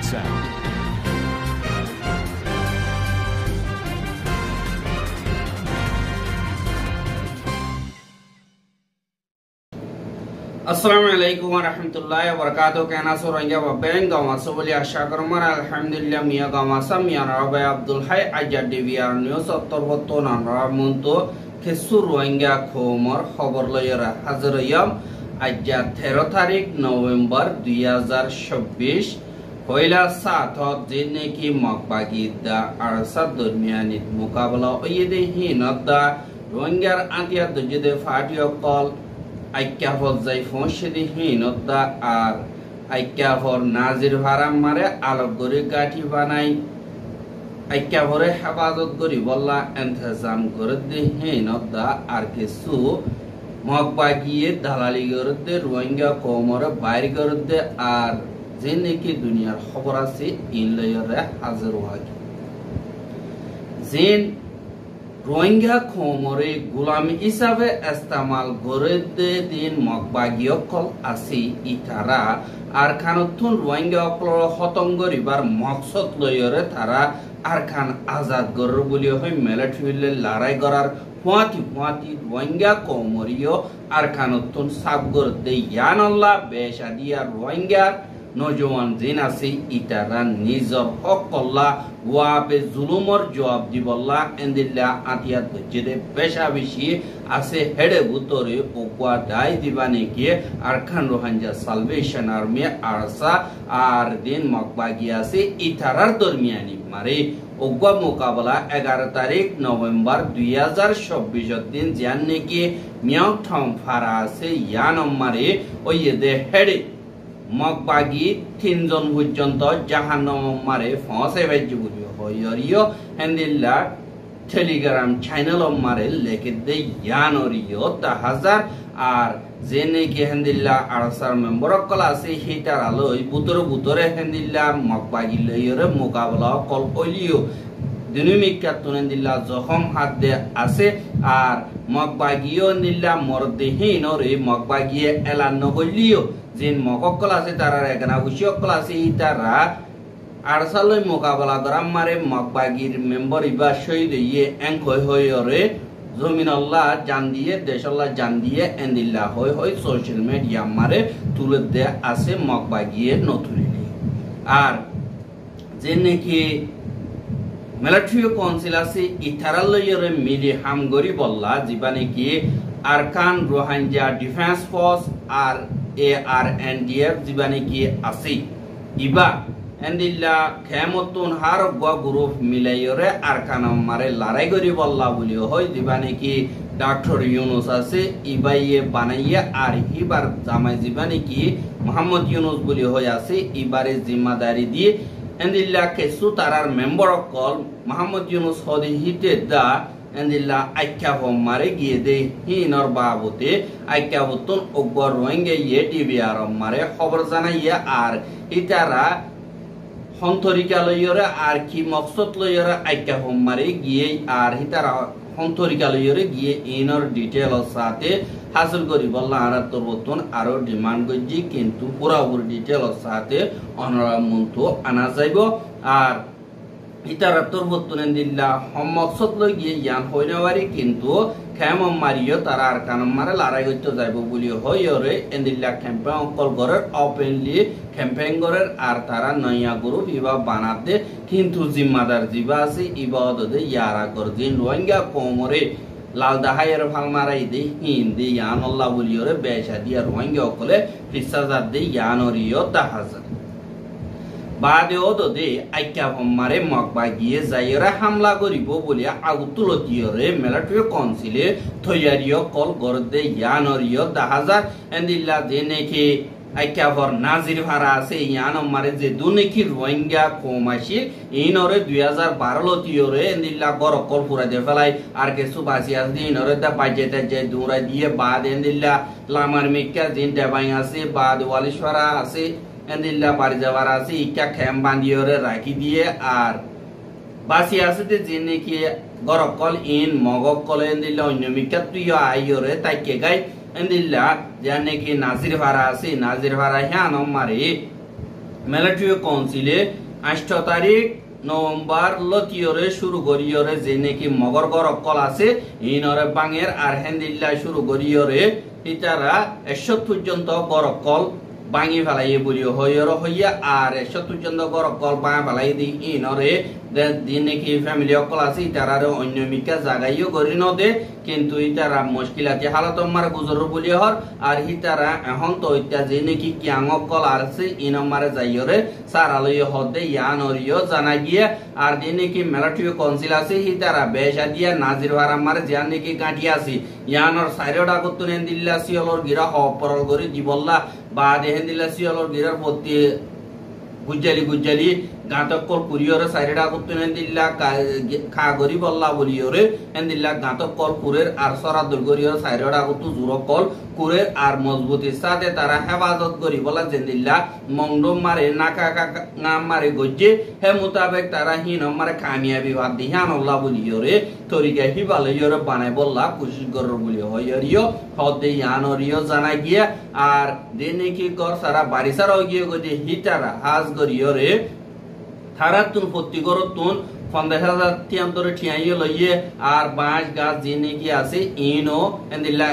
sound. Assalamualaikum warahmatullahi wabarakatuh. Kena surangnya babeng gawa sobali asya karmar alhamdulillah mia gawa samia rabai Abdul Hai ajar DVR news ottor muntu kesurangnya khomor khabar layar hazrayam ajar 13 tarik November 2026 Hoila saat jinne ki makbagi da arsad durmianit mukabala oyede hinadda rohingya antiya dujide fatiyo call Aikyafor Zaifon Shedi Hinodda ar Aikyafor Nazir Haram Mare Alogori Gati Banai Aikyafore Habadot Gori Walla Entazam Gordi Hinodda ar Kesu Mokbagiye Dalali Gordi Rohingya Komore Bairi Gordi ar Ziniki Dunyar Hoborasi in Layore Hazarwagi Zin Rohingya Komore Gulami Isabe Estamal Gorede Din Mokbagiokol Asi Itara Arkanutun Rohingya Okolo Hotongori Bar Moksot Loyore Tara Arkan Azad Gorubulio Military Larai Gorar Puati Rohingya Komorio Arkanutun Sabgor De Yanalla Beshadia Rohingya Nojowan Zinasi Itara Nizor Hokolla Wabe Zulumor Joab Dibolla Endilla Atiat Jede Beshavishi Ase Hede Butore Okwa Dai Dibaneke Arkan Rohingya Salvation Army Arsa Ardin Mokbagiase Itarar Dormiani Mare Okwa Mukabala 11 tarik November 2026 din Janneke Miao Town Farase Yanom Mare Oyede Hede Mokbagi Tinzon Hujonto Jahanam Mare Fonse Vejurio Hoyorio Handilla Telegram channel of Mare Leke de Yanorio Tahazar are Zeneke Handilla Arsar member of Colasi Hitar Alloy Butore Handilla Mokbagi Layer Mukabala Kol Olio Dynamic Katunandilla Zohom had the Ase are Mokbagio Nilla Mordehin or Mokbagi Elanoholio Jin Mokok class Tara Regana Ushio class Itara Arsalo Mokabala Grammare Mokbagi member Iba Shoy the Ye Enko Hoyore Zominalla Jandie Deshala Jandie and the La Hoy social media Mare Tulip de Ase Mokbagi Notuli Ar Zeneki Military Council Ase Itaralo Yore Mili Hamgori Bolla Zibaneki Arkan Rohingya Defense Force ARNDF Zibaneki Asi Iba Endilla Kamotun Harogwa Group Milayore Arkanam Mare Laragori Bolla Bulio Hoy Zibaneki Dr. Yunus Ase Ibaye Banaya Ar Hibar Zamai Zibaneki Muhammad Yunus Bulio Hoy Ase Ibare Zimadari Di Endilla Kesu Tarar member of call Muhammad Yunus Hodi Hite Da Endilla Aikyavom Mare Gede Hinor Babute Aikyavutun Ogor Rohingya Ye DVR Mare Hoberzana Ye Ar Itara Hontorika Loyore Ar Ki Moksot Loyore Aikyavom Mare Gie Ar Hitara Hontorika Loyore Gie Inor Detail Sate Hasil Gori Bolla Ara Turbotun Aro Demand Goji Kintu Purabur Detail Sate Honora Muntu Anazaibo Ar Itara Turbotun Endilla Homoksot Logie Yan Hoinawari Kintu Kamam Mario Tarar Kanamara Laragoto Zaibo Bulio Hoyore Endilla Campaign Call Gorer Openly Campaign Gorer Artara Naya Guru Viva Banate Kintu Zimadar Zivasi Ibado de Yara Gordin Rohingya Komore Lalda Higher Palmara de Hindi Yan Allah Buliore Besha Dia Rohingya Okole Pisazar de Yanorio Tahazar Bade Odo de Aikyavom Mare Mokbagi Zaira Hamla Goribo Bulia Agutulo Diore Military Council Toyario Kol Gorde Yanorio Tahazar and the Ladeneke Aikyafor Nazir Harase Yanam Mare Duneki Rohingya Komashi Inore 2012 Tiore and the Lagor Kolpura de Valai Arkesubasias Dinore the Bajeta Jedura Dia Bad and the Lamar Mika Din Devayase Bad Walishwara Ase Endilla Barjavarasi Ika Kambandiore Rakidie are Basiasite Zineki Gorokol in Mogokol and the Lonumikatuya Ayore Takegai Endilla Janeki Nazir Farasi Nazir Farahano Mari military কাউন্সিলে 8 তারিখ November লতিয়রে শুরু করিয়রে যে নাকি মগর গরকল আছে ইনরে বাঙের আর হেন্দিল্লা শুরু করিয়রে ইতারা 100 পর্যন্ত গরকল বাঙি ফেলাই বলি হইয়র হইয়া আর 100 পর্যন্ত গরকল বাঙা ফেলাই দি ইনরে দিন নাকি ফ্যামিলি অকল আছে ইতারার অন্য মিকা জাগাইও করি নদে কিন্তু ইতারা মুশকিল আছে হালত মার গুজর বলি হর আর ইতারা এখন তো ইতা যে নাকি কিয়াং অকল আছে ইনমারে যাইয়রে সারালয় হদে ইয়ানরিও জানা গিয়ে আর দিন নাকি মিলিটারি কাউন্সিল আছে ইতারা বেশা দিয়া নাজির হারামার জান নাকি গাঁটি আছে ইয়ানর সাইরডা কতুনেন দিল্লা সিয়লর গিরা হপরল গরি দিবল্লা বা দেহেন দিল্লা সিয়লর গিরার প্রতি গুজ্জালি গাঁতকল কুরিয়রে সাইরেডা কুতুনেন দিল্লা খা গরি বল্লা বলিয়রে এন্দিল্লা গাঁতকল কুরের আর সরাদুল গরিয়র সাইরেডা কুতু জুরকল কুরের আর মজবুতির সাথে তারা হেফাজত করি বলা জেন্দিল্লা মংডম মারে নাকা নাম মারে গজ্জে হে মোতাবেক তারা হিন মারে কামিয়াবি বাদ দিহান আল্লাহ বলিয়রে তরিকা হিবালয়রে বানাই বল্লা কোশিশ গর বলি হইয়রিও হদে ইয়ানরিও জানা গিয়া আর দেনে কি কর সারা বারিসার গিয়ে গদি হিতারা হাজ গরিয়রে থারাতুন প্রতি গরতুন 50,000 তিয়ান্তরে ঠিয়াইয়ে লইয়ে আর বাঁশ গাছ যে নাকি আছে ইনো এন্দিল্লা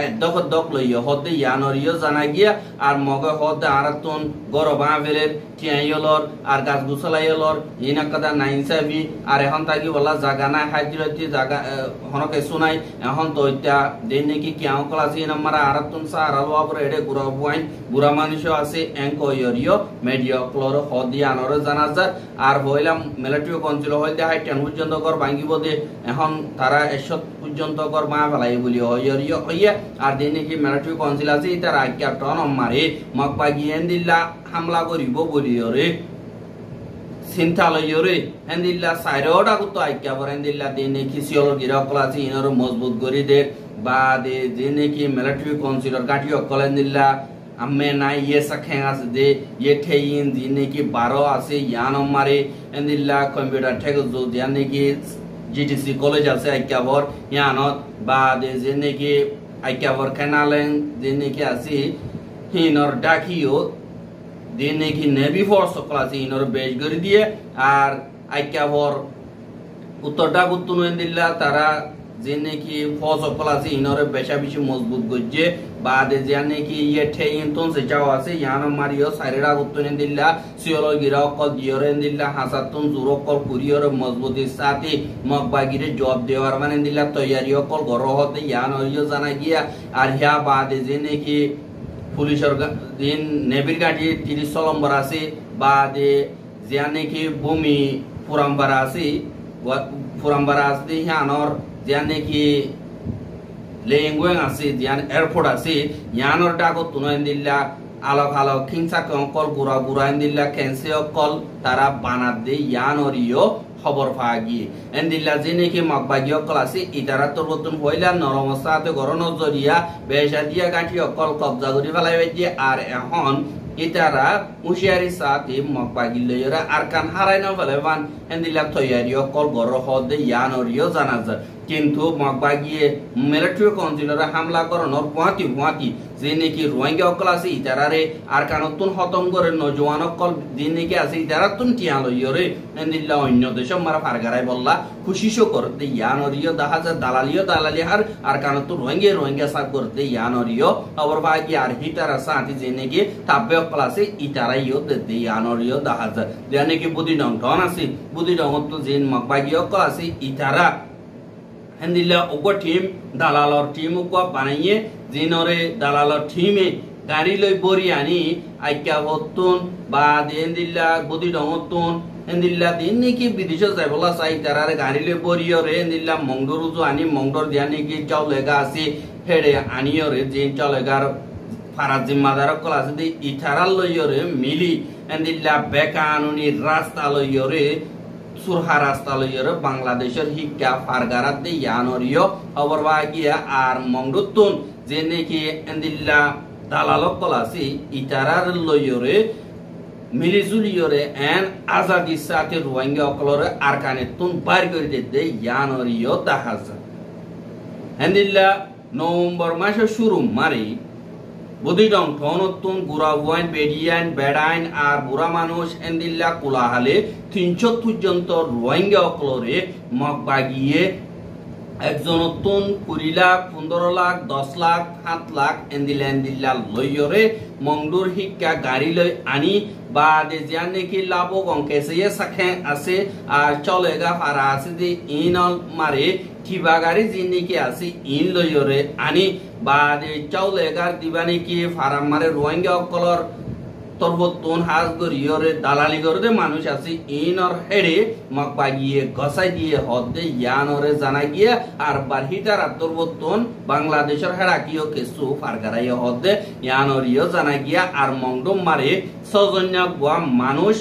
দক লইয়ে হদে ইয়ানরিও জানা গিয়া আর মগে হদে আরাতুন গরবা ফেলের ঠিয়াইয়লর আর গাছ গুছলাইয়লর ইনা কাদা নাইনসাবি আর এখন তাকি বলা জাগা নাই হাজিরতি জাগা হনকে শুনাই এখন তো ইতা যে নাকি কিয়াও ক্লাসি নাম্বার আরাতুন সারা লবরে এডে গুরা বুয়াইন গুরা মানুষ আছে এঙ্কয়রিও মিডিয়া ক্লোর হদে ইয়ানরে জানাজার আর হইলাম মিলিটারি কাউন্সিল হইতে হাই 10 পর্যন্ত কর ভাঙ্গিব দে এখন তারা 100 পর্যন্ত কর মা ফেলাই বলি হইয়রিও হইয়া আর যে নাকি মিলিটারি কাউন্সিল আছে তার আজ্ঞা টন মারে মকবা গিয়েন দিল্লা হামলা করিব বলিয়রে চিন্তা লইয়রে এন্দিল্লা সাইরোডা কুতো আজ্ঞা পর এন্দিল্লা দে নাকি সিয়লর গিরা ক্লাসি ইনর মজবুত করি দে বা দে যে নাকি মিলিটারি কাউন্সিলর গাটি অকল এন্দিল্লা আম্মে নাই ये सखें आस दे ये ठेइन दिने की 12 आसे यान मारे एंदिल्ला कंप्यूटर ठेक जो यानी की जीटीसी कॉलेज आसे आइकावर यानत बाद जेने की आइकावर कैनालें दिने की आसी हिनर डाकियो दिने की नेवी फोर्स क्लास हिनर बेज कर दिए और आइकावर उत्तर डाकुतुन एंदिल्ला तारा जेने की फौज क्लास इनरे बेशा बेशी मजबूत गज्जे बाद जाने की ये ठेइन तोन से जाओ आसे यान मारियो साइरेडा गुत्तने दिल्ला सियोलो गिराओ कल दियोरे दिल्ला हासातुन जुरो कल कुरियोरे मजबूती साथी मकबागिरे जॉब देवार माने दिल्ला तैयारियो कल गरो होते यान ओरियो जाना गया और ह्या बाद जेने की पुलिसर दिन नेबिर गाड़ी 30 नंबर आसे बाद जाने की भूमि पुरंबर आसे यानर जाने की लेंगुएं आसे जान एयरपोर्ट आसे यानर डाको तुनो दिल्ला आलो खिंसा कल गुरा दिल्ला कैंसे कल तारा बाना दे यानरियो खबर फागी एंदिल्ला जेने की मकबागियो क्लासे इतारा तो बतन होइला नरमसाते गरनो जरिया बेशा दिया गाठी कल कब्जा करि फलाइबे जे आर এখন ইতারা উশিয়ারি সাথে মকবাগি লইরা আর কান হারাইনো ফেলেবান এন্দিলা তৈয়ারিও কল গর হদে ইয়ানরিও জানাজা কিন্তু মকবাগিয়ে মিলিটারি কাউন্সিলরে হামলা করনোর পুয়াতি যে নাকি রোহিঙ্গা অকল আছে ইতারারে আর কানতুন খতম করে নজওয়ান অকল দিন নাকি আছে ইতারাতুন টিয়া লইরে এন্দিলা অন্য দেশ মারা ফারগারাই বললা খুশিশো করতে ইয়ানরিও দাহাজা দালালি আর কানতুন রোহিঙ্গা সাক করতে ইয়ানরিও আবার বাকি আর হিতারা সাথে যে নাকি তাবে ক্লাসে ইতারাইও দে ইয়ানরিও দাহাজা জানে কি বুদ্ধি ডং আছে বুদ্ধি ডং তো জিন মকবাগিও ক্লাসে ইতারা হেন্দিল্লা ওগো টিম দালালর টিম ওগো বানাইয়ে জিনরে দালালর টিমে গাড়ি লই বরি আনি আইকা হতুন বা দেন্দিল্লা বুদ্ধি ডং হতুন হেন্দিল্লা দিন নাকি বিদেশ যাইবলা চাই তারারে গাড়ি লই বরিয়রে হেন্দিল্লা মংডরুজু আনি মংডর দিয়া নাকি চাও লেগা আছে হেডে আনিয়রে জিন চাও লেগার ফারাজ জিম্মাদার ক্লাস দি ইথারাল লইয়রে মিলি হেন্দিল্লা বেকানুনি রাস্তা লইয়রে সুরহা রাস্তা লইয়রে বাংলাদেশের হিক্কা ফারগারাত দে ইয়ানরিও অবরবাগিয়া আর মংডুতুন যে নাকি হেন্দিল্লা দালাল ক্লাসি ইতারার লইয়রে মিলিজুলিয়রে এন আজাদি সাথে রোহিঙ্গা অকলরে আরকানে তুন বার করে দে ইয়ানরিও দাহাজা হেন্দিল্লা নভেম্বর মাসে শুরু মারি বুদিডং ঠনতুন গুড়াবুয়াইন বেডিয়াইন বেড়াইন আর বুড়া মানুষ এন্দিল্লা কুলাহালে 300 পর্যন্ত রোহিঙ্গা অকলরে মগ বাগিয়ে একজনতুন 20 লাখ 15 লাখ 10 লাখ 7 লাখ এন্দিল্লা লইয়রে মংডুর হিক্কা গাড়ি লই আনি বা দে জিয়ান নেকি লাভো গংকেসে সাখে আছে আর চলেগা ফারা আছে যে ইনল মারে কিবা গাড়ি জিনিকি আছে ইন লইয়রে আনি বা দে চলেগা দিবানি কি ফারাম মারে রোহিঙ্গা অকলর তরবতুন হাজ গরিয়রে দালালি গরদে মানুষ আছে ইনর হেডে মক বাগিয়ে গসাই দিয়ে হদে ইয়ানরে জানা গিয়ে আর বারহিটার তরবতুন বাংলাদেশের হেডা কিও কেসু ফারগারাই হদে ইয়ানরিও জানা গিয়া আর মংডম মারে সজন্য গোয়া মানুষ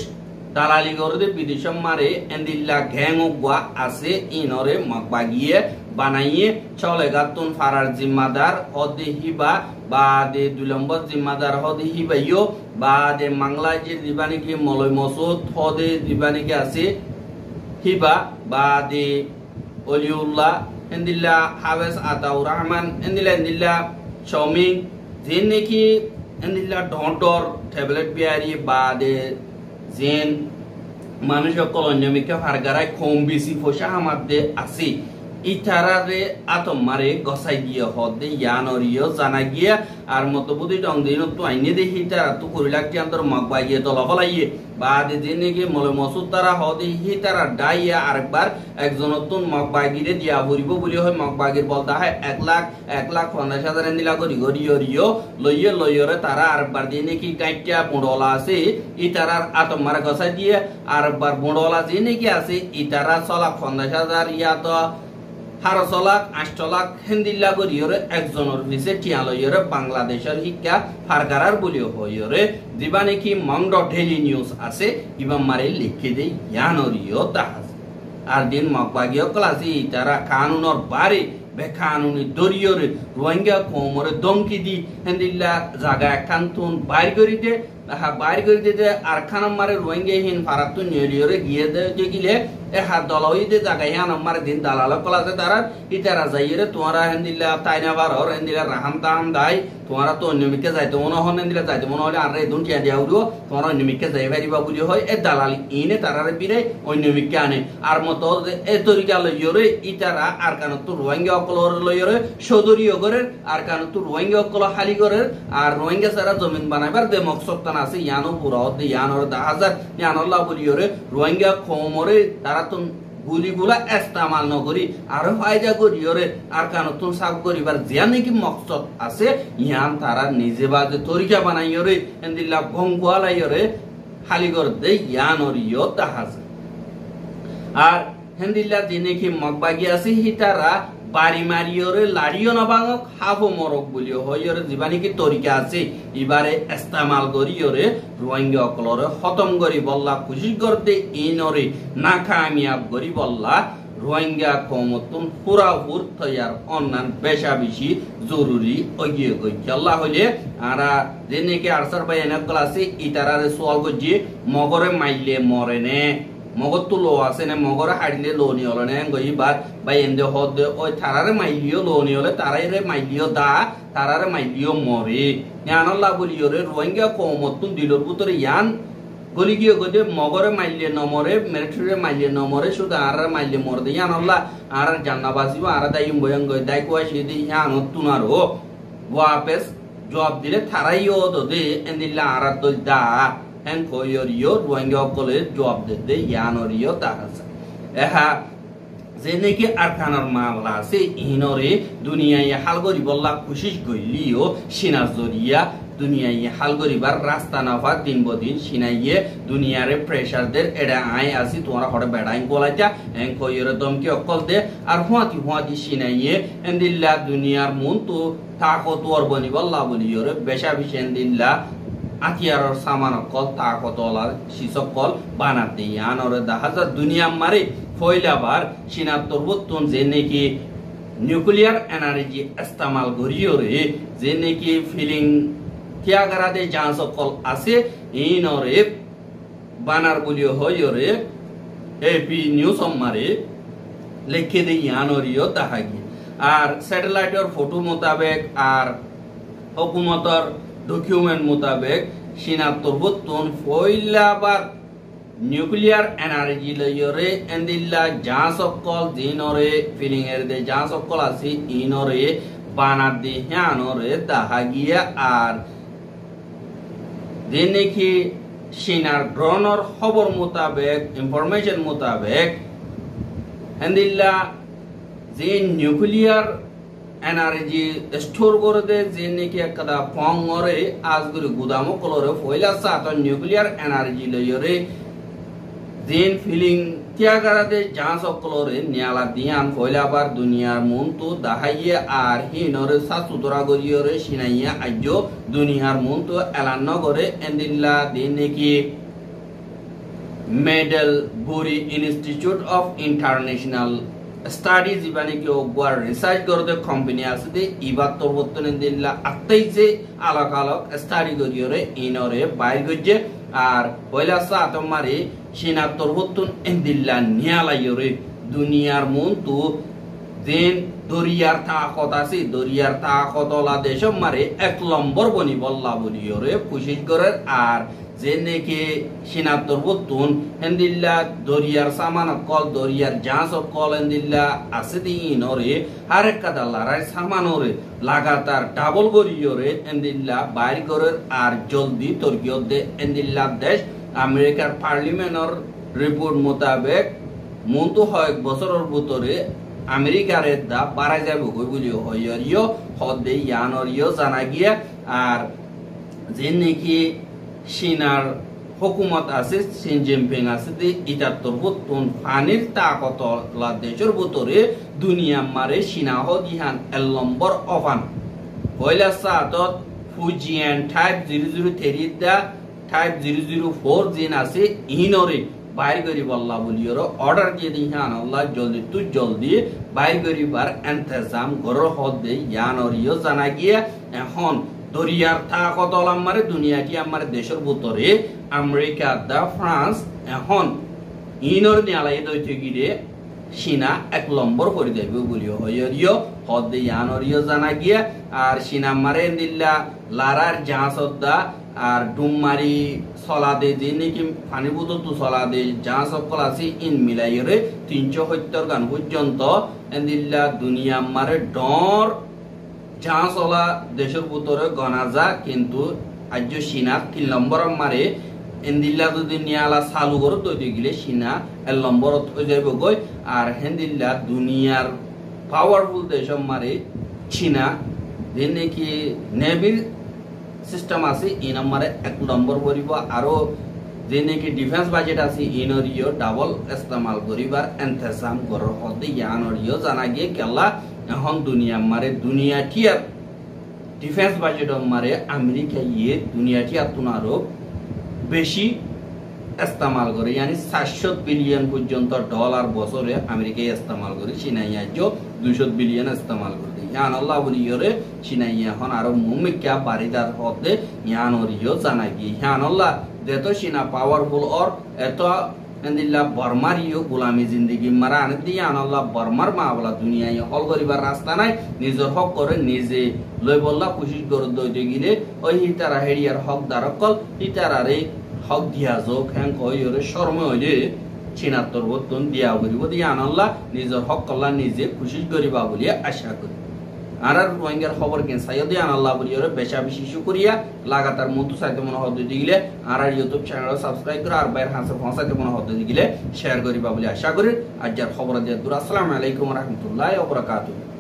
দালালি গরদে বিদেশম মারে এন্দিল্লা ঘ্যাং গোয়া আছে ইনরে মক বাগিয়ে বানাইয়ে চলেগাতুন ফারার জিম্মাদার হদে হিবা বা দে 2 নম্বর জিম্মাদার হদে হিবাইও বা দে বাংলাদেশের দিবানি কি মলয় মসুদ হদে দিবানি কি আছে হিবা বা দে অলিউল্লাহ এন্দিল্লা হাবেস আতাউর রহমান এন্দিল্লা শমিং যেন নাকি এন্দিল্লা ডর ট্যাবলেট বিয়ারি বা দে যেন মানুষ কলন্যমিকা ফারগারায় কম বেশি পয়সা আমাদের আছে ইতারারে আতম মারে গসাই দিয়ে হদে ইয়ানরিও জানা গিয়া আর মতবুদি ডং দিন তো আইনে দেখি তারা তো করিলাক কি আন্তর মগবাই গিয়ে দলা ফলাইয়ে বাদ দিনে গিয়ে মলে মসুদ তারা হদে হি তারা ডাইয়া আরেকবার একজন নতুন মগবাগিরে দিয়া ভরিব বলি হয় মগবাগির বলতা হয় 1,50,000 এন্দিলা করি গরিয়রিও লইয়রে তারা আরেকবার দিনে কি কাইটা বুড়লা আছে ইতারার আতম মারে গসাই দিয়ে আরেকবার বুড়লা দিনে কি আছে ইতারা 1,50,000 ইয়া তো 18 লাখ 8 লাখ হেন্দিল্লা গরিয়রে একজনের ভিসে টিয়ালয়রে বাংলাদেশের শিক্ষা ফারগারার বলিও হইরে দিবানে কি মংড ডেইলি নিউজ আছে ইবাম মারে লিখে দেই ইয়ানরিও তাহাজ আর দিন মগবাগিও ক্লাসি তারা কানুনর বারে বেকানুনি দরিয়রে রোহিঙ্গা কোমরে দমকি দি হেন্দিল্লা জায়গা কান্তুন বাইর করি দে বাইর করে দিতে আর খানাম মারে রোহিঙ্গা হিন ফারাতুন নিয়লিয়রে গিয়ে দে গিলে দলই দে জায়গায় আমার দিন দালাল কলাতে তারা ইতারা যাইরে তোমারা হেন্দিল্লা তাইনা বারর হেন্দিল্লা রাহাম তাহাম দাই তোমারা তো অন্যমিকে যাইতে মনে হন হেন্দিল্লা যাইতে মনে হলে আর দুন টিয়া দিয়া উড়ো তোমারা অন্যমিকে যাই পারিবা বলি হয় এ দালালি ইনে তারারে বিরে অন্যমিকে আনে আর মতো এ তরিকা লইয়রে ইতারা আর কান তো রোহিঙ্গা অকলর লইয়রে সদরীয় গরের আর কান তো রোহিঙ্গা অকল হালি গরের আর রোহিঙ্গা সারা জমিন বানাইবার দে মকসদ আছে ইয়ানো পুরা হতে ইয়ানোর 10,000 ইয়ানল্লাহ বলিয়রে রোহিঙ্গা কোমরে তারা তো গুলিগুলা ইস্তেমাল নকরি আর ফায়দা করিয়রে আর কানতুন সাব করিবার জিয়া নাকি মকসদ আছে ইয়ান তারা নিজে বাদে তরিকা বানাইয়রে এন্দিল্লা গঙ্গুয়ালাইয়রে হালিগর দে ইয়ানরিও তাহাজ আর হেন্দিল্লা দিনে কি মগবাগি আছে হিতারা বাড়ি মারিয়রে লাড়িও নবাঙক হাফো মরক বলিও হইয়রে জীবানি কি তরিকা আছে ইবারে ইস্তেমাল করিয়রে রোহিঙ্গা অকলরে খতম করি বল্লা খুশি করতে ইনরে না কামিয়াব করি বল্লা রোহিঙ্গা কমতুন পুরা হুর তৈয়ার অন্যান বেশা বেশি জরুরি অগিয়ে গইছে আল্লাহ হইলে আরা যেনেকে আরসার ভাই এনে ক্লাসে ইতারারে সোয়াল গজি মগরে মাইলে মরে নে মগর তো লো আছে না মগরে হাড়িলে লোনি হলো না গইবার ভাই এন্দে হদ ওই তারারে মাইলিও লোনি হলে তারারে মাইলিও দা তারারে মাইলিও মরে জ্ঞানল্লাহ বলিওরে রোহিঙ্গা কমতুন দিলর ভিতরে ইয়ান গলি গিয়ে গদে মগরে মাইলে নমরে মিলিটারি মাইলে নমরে শুধু আর মাইলে মরে দেয় জ্ঞানল্লাহ আর জান্নাবাসিও আর দাইম বয়ং গই দাই কোয়া সেদি ইয়ান তুনারো ওয়াপেস জবাব দিলে তারাইও দে এন্দিল্লা আর দল দা হেন কইরিও রোহিঙ্গা কলে জবাব দে ইয়ানরিও তাহাস এহা যে নাকি আরকানার মামলা আছে ইনরে দুনিয়ায় হাল করি বল্লা কোশিশ কইলিও সিনা জরিয়া দুনিয়ায় হাল করিবার রাস্তা নাফা দিন বদিন সিনাইয়ে দুনিয়ারে প্রেসারদের এডা আই আসি তোমরা হড়ে বেড়াই বলাইতা এন কইরে দমকি অকল দে আর হুয়াতি সিনাইয়ে এন্দিল্লা দুনিয়ার মন তো তাকতওয়ার বনি বল্লা বলিওরে বেশা বেশি এন্দিল্লা আতিয়ারর সামান অকল তাকতওয়ালা শিসকল বানাতে আনরে দাহাজা দুনিয়া মারে ফয়লাবার সিনা তরবতুন যে নাকি নিউক্লিয়ার এনার্জি ইস্তেমাল করিওরে যে নাকি ফিলিং ত্যাগারাদে জান সকল আছে ইনরে বানার বলিও হইরে এপি নিউজ মারে লিখে দে ইয়ানরিও তাহাগি আর স্যাটেলাইটের ফটো মোতাবেক আর হুকুমতর ডকুমেন্ট মোতাবেক সিনাত্তর বত্তন ফইলাবার নিউক্লিয়ার এনার্জি লয়রে এন্দিল্লা যা সকল জিনরে ফিলিং এর দে যা সকল আছে ইনরে বানার দি হ্যানরে দাহা গিয়া আর দেখি সিনার ড্রোনর খবর মোতাবেক ইনফরমেশন মোতাবেক এন্দিল্লা যে নিউক্লিয়ার এনার্জি স্টোর করে দে যে নাকি একটা পংরে আজগুরি গুদামো কলরে ফয়লা সাত নিউক্লিয়ার এনার্জি লয়রে দিন ফিলিং ত্যাগারাদে যা সকলরে নিয়ালা দিয়ান ফয়লাবার দুনিয়ার মন তো দাহাইয়ে আর হিনরে সাসুদরা গরিয়রে সিনাইয়া আজ্য দুনিয়ার মন তো এলান করে এন্দিল্লা দিন নাকি মেডেল বুরি ইনস্টিটিউট অফ ইন্টারন্যাশনাল স্টাডিজ ইবানি কি ওয়ার রিসার্চ করতে কোম্পানি আছে দে ইবার তরবতন এন্দিল্লা আত্তাই যে আলাক আলাক স্টাডি গরিয়রে ইনরে বাইর গজ্জে আর পয়লা সাত মারে সিনা তরবতন এন্দিল্লা নিয়ালাইরে দুনিয়ার মন তো দিন দরিয়ার তাকত আছে দরিয়ার তাকতলা দেশ মারে এক নম্বর বনি বল্লা বলিয়রে কোশিশ করে আর যে নাকি সিনা তরবতন এন্দিল্লা দরিয়ার সামান কল দরিয়ার জাঁস কল এন্দিল্লা আছে দিনরে আর এক কাদা লড়াই সামানরে লাগাতার ডাবল গরিয়রে এন্দিল্লা বাইর করে আর জলদি তুর্কিয় দে এন্দিল্লা দেশ আমেরিকার পার্লিমেন্টর রিপোর্ট মোতাবেক মন্ত হয় বছরের ভিতরে আমেরিকার দা বাড়াই যাবে বলি হইয়রিও হদে ইয়ানরিও জানা গিয়া আর যে নাকি সিনার হুকুমত আছে সিন জিনপিং আছে যে ইটার তরবতন ফানির তাকতলা দেশের ভিতরে দুনিয়া মারে সিনা হদিহান এল নম্বর অফান পয়লা সাতত ফুজিয়ান টাইপ 003 দা টাইপ 004 জিন আছে ইনরে বাইর করি বল্লা বলিওর অর্ডার দিয়ে দিহান আল্লাহ জলদি তু জলদি বাইর করিবার ইন্তজাম গরর হদে ইয়ানরিও জানা গিয়া এখন দরিয়ার তাকতল আমারে দুনিয়া কি আমার দেশের ভিতরে আমেরিকা দা ফ্রান্স এখন ইনর নিয়ালাই দইতে গিরে সিনা এক নম্বর করে দেবে বলিও হইয়রিও হদে ইয়ানরিও জানা গিয়া আর সিনা মারে দিল্লা লারার জাহাজদা আর ডুমমারি সলাদে যে নাকি পানি বোতল তো সলাদে যা সকল আছে ইন মিলাইরে 370 গান পর্যন্ত এন্দিল্লা দুনিয়া মারে ডর যা চলা দেশের ভিতরে গনা যা কিন্তু আজ সিনা 3 নম্বর মারে এন্দিল্লা যদি নিয়ালা চালু করে তৈরি গেলে সিনা 1 নম্বর হয়ে যাবে গই আর হেন্দিল্লা দুনিয়ার পাওয়ারফুল দেশ মারে চীনা যে নাকি নেভির সিস্টেম আছে ইন আমারে 1 নম্বর করিব আরো যে নাকি ডিফেন্স বাজেট আছে ইনরিও ডাবল ইস্তেমাল করিবার ইন্তজাম করর হদে ইয়ানরিও জানা গিয়ে কেলা এখন দুনিয়া মারে দুনিয়া টিয়ার ডিফেন্স বাজেট মারে আমেরিকা ইয়ে দুনিয়া টিয়ার তুনারও বেশি ইস্তেমাল করে यानी 700 বিলিয়ন পর্যন্ত ডলার বছরে আমেরিকা ইস্তেমাল করে চীনাইয়া 200 বিলিয়ন ইস্তেমাল করে ইয়ান আল্লাহ বলিয়রে চীনাইয়া এখন আরো মুমিকা বারিদার হতে ইয়ানরিও জানা গিয়ে ইয়ান আল্লাহ যেত চীনা পাওয়ারফুল और এত এন্দিল্লা বর্মারিও গোলামি জিন্দেগি মারা আনে দিয়ান আল্লাহ বর্মার মাওলা দুনিয়ায় হল করিবার রাস্তা নাই নিজের হক করে নিজে লই বল্লা কোশিশ করে দইতে গিলে ওই হিতারা হেরিয়ার হক দারকল হিতারারে হক দিয়া যোগ হ্যাং কইরে শর্ম হইলে চীনাত্তর বর্তন দিয়া করিব দিয়ান আল্লাহ নিজের হক কল্লা নিজে কোশিশ করিবা বলি আশা করি আর রোহিঙ্গার খবর কেন সাইয়দি আল্লাহ বলিওরে বেশা বেশি শুকরিয়া লাগাতার মতো সাইতে মনে হতে দিলে আর ইউটিউব চ্যানেল সাবস্ক্রাইব করে আর বাইরে হাসে পৌঁছাতে মনে হতে দিলে শেয়ার করিবা বলি আশা করি আজ যার খবর দিয়ে দূর আসসালামু আলাইকুম ওয়া রাহমাতুল্লাহি ওয়া বারাকাতুহু।